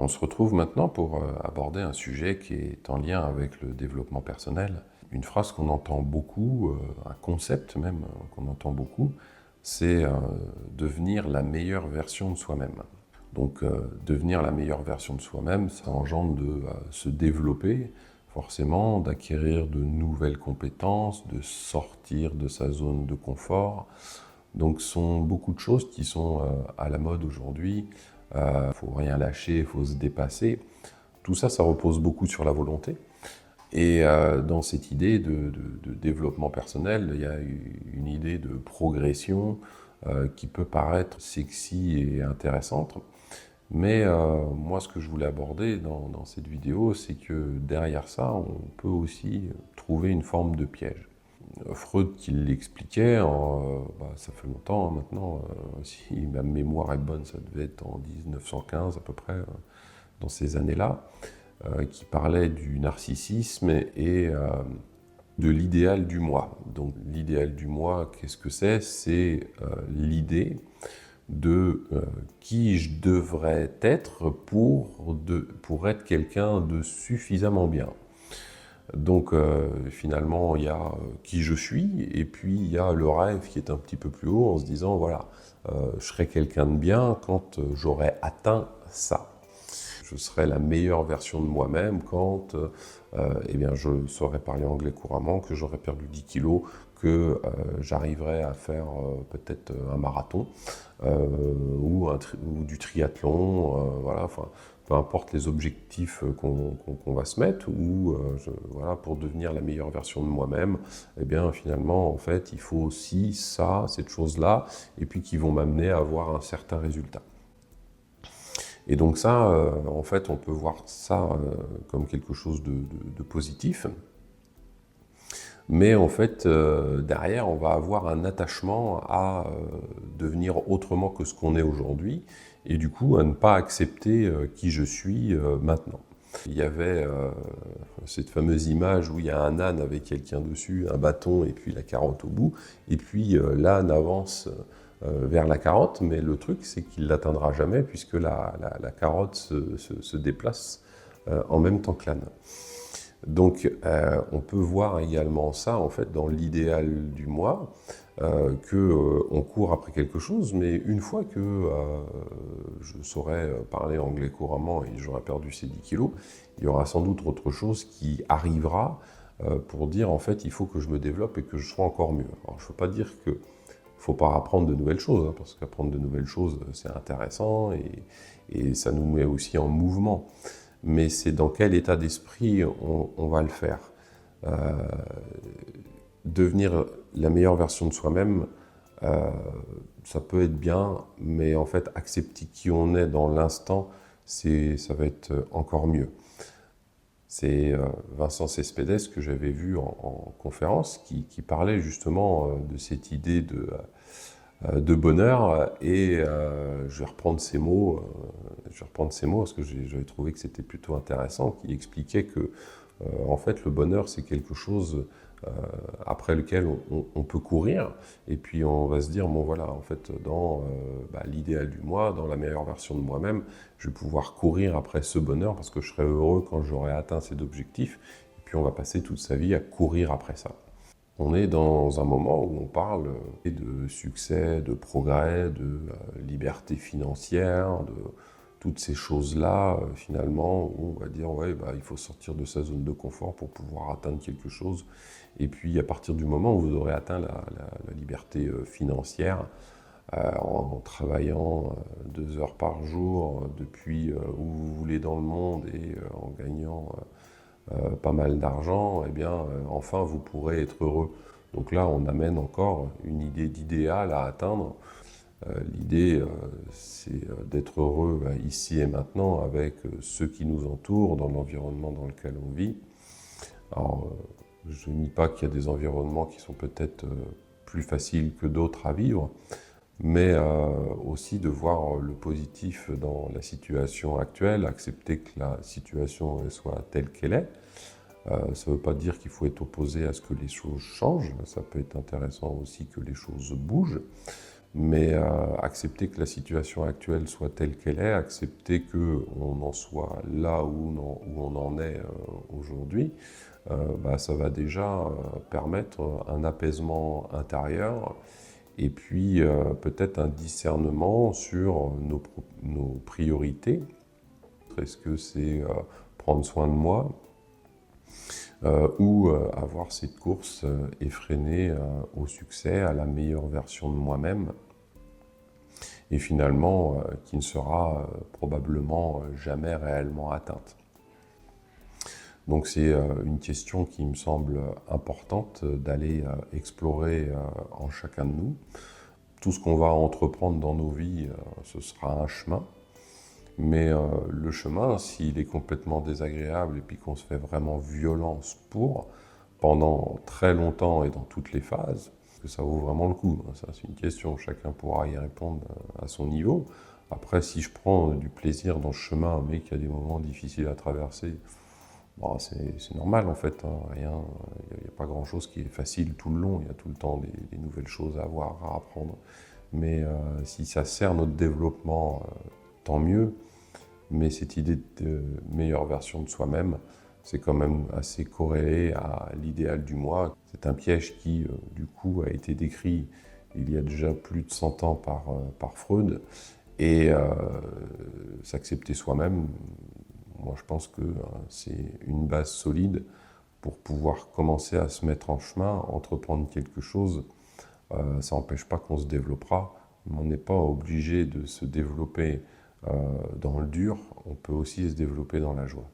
On se retrouve maintenant pour aborder un sujet qui est en lien avec le développement personnel. Une phrase qu'on entend beaucoup, un concept même qu'on entend beaucoup, c'est devenir la meilleure version de soi-même. Donc devenir la meilleure version de soi-même, ça engendre de se développer, forcément, d'acquérir de nouvelles compétences, de sortir de sa zone de confort. Donc ce sont beaucoup de choses qui sont à la mode aujourd'hui. Faut rien lâcher, faut se dépasser. Tout ça, ça repose beaucoup sur la volonté. Et dans cette idée de développement personnel, il y a une idée de progression qui peut paraître sexy et intéressante. Mais moi, ce que je voulais aborder dans cette vidéo, c'est que derrière ça, on peut aussi trouver une forme de piège. Freud qui l'expliquait, ça fait longtemps maintenant, si ma mémoire est bonne, ça devait être en 1915 à peu près, dans ces années-là, qui parlait du narcissisme et de l'idéal du moi. Donc l'idéal du moi, qu'est-ce que c'est? C'est l'idée de qui je devrais être pour être quelqu'un de suffisamment bien. Donc finalement, il y a qui je suis, et puis il y a le rêve qui est un petit peu plus haut en se disant, voilà, je serai quelqu'un de bien quand j'aurai atteint ça. Je serai la meilleure version de moi-même quand eh bien, je saurai parler anglais couramment, que j'aurai perdu 10 kilos, que j'arriverai à faire peut-être un marathon ou du triathlon, voilà, enfin, peu importe les objectifs qu'on va se mettre, ou voilà, pour devenir la meilleure version de moi-même, eh bien finalement, en fait, il faut aussi ça, cette chose-là, et puis qui vont m'amener à avoir un certain résultat. Et donc ça, en fait, on peut voir ça comme quelque chose de positif. Mais en fait, derrière, on va avoir un attachement à devenir autrement que ce qu'on est aujourd'hui, et du coup, à ne pas accepter qui je suis maintenant. Il y avait cette fameuse image où il y a un âne avec quelqu'un dessus, un bâton et puis la carotte au bout, et puis l'âne avance vers la carotte, mais le truc c'est qu'il ne l'atteindra jamais puisque la carotte se déplace en même temps que l'âne. Donc on peut voir également ça en fait dans l'idéal du moi, qu'on court après quelque chose, mais une fois que je saurai parler anglais couramment et j'aurai perdu ces 10 kilos, il y aura sans doute autre chose qui arrivera pour dire en fait il faut que je me développe et que je sois encore mieux. Alors je ne veux pas dire que faut pas apprendre de nouvelles choses, hein, parce qu'apprendre de nouvelles choses, c'est intéressant et ça nous met aussi en mouvement. Mais c'est dans quel état d'esprit on va le faire. Devenir la meilleure version de soi-même, ça peut être bien, mais en fait, accepter qui on est dans l'instant, ça va être encore mieux. C'est Vincent Cespedes que j'avais vu en conférence qui parlait justement de cette idée de bonheur, et je vais reprendre ces mots, parce que j'avais trouvé que c'était plutôt intéressant, qui expliquait que en fait le bonheur c'est quelque chose après lequel on peut courir, et puis on va se dire bon voilà, en fait dans l'idéal du moi, dans la meilleure version de moi-même, je vais pouvoir courir après ce bonheur parce que je serai heureux quand j'aurai atteint cet objectif, et puis on va passer toute sa vie à courir après ça. On est dans un moment où on parle de succès, de progrès, de liberté financière, de toutes ces choses-là, finalement, où on va dire ouais, il faut sortir de sa zone de confort pour pouvoir atteindre quelque chose. Et puis à partir du moment où vous aurez atteint la liberté financière, en travaillant 2 heures par jour depuis où vous voulez dans le monde, et en gagnant pas mal d'argent, eh bien, enfin, vous pourrez être heureux. Donc là, on amène encore une idée d'idéal à atteindre. L'idée, c'est d'être heureux ici et maintenant avec ceux qui nous entourent, dans l'environnement dans lequel on vit. Alors, je ne nie pas qu'il y a des environnements qui sont peut-être plus faciles que d'autres à vivre, mais aussi de voir le positif dans la situation actuelle, accepter que la situation soit telle qu'elle est. Ça ne veut pas dire qu'il faut être opposé à ce que les choses changent, ça peut être intéressant aussi que les choses bougent, mais accepter que la situation actuelle soit telle qu'elle est, accepter qu'on en soit là où on en est aujourd'hui, ça va déjà permettre un apaisement intérieur et puis peut-être un discernement sur nos priorités. Est-ce que c'est prendre soin de moi ou avoir cette course effrénée au succès, à la meilleure version de moi-même, et finalement qui ne sera probablement jamais réellement atteinte. Donc c'est une question qui me semble importante d'aller explorer en chacun de nous. Tout ce qu'on va entreprendre dans nos vies, ce sera un chemin. Mais le chemin, s'il est complètement désagréable et puis qu'on se fait vraiment violence pendant très longtemps et dans toutes les phases, que ça vaut vraiment le coup. Ça, c'est une question, chacun pourra y répondre à son niveau. Après, si je prends du plaisir dans ce chemin, mais qu'il y a des moments difficiles à traverser, c'est normal en fait. Il n'y a pas grand-chose qui est facile tout le long. Il y a tout le temps des nouvelles choses à voir, à apprendre. Mais si ça sert notre développement, tant mieux. Mais cette idée de meilleure version de soi-même, c'est quand même assez corrélé à l'idéal du moi. C'est un piège qui, du coup, a été décrit il y a déjà plus de 100 ans par Freud. Et s'accepter soi-même, moi je pense que c'est une base solide pour pouvoir commencer à se mettre en chemin, entreprendre quelque chose. Ça n'empêche pas qu'on se développera, mais on n'est pas obligé de se développer dans le dur, on peut aussi se développer dans la joie.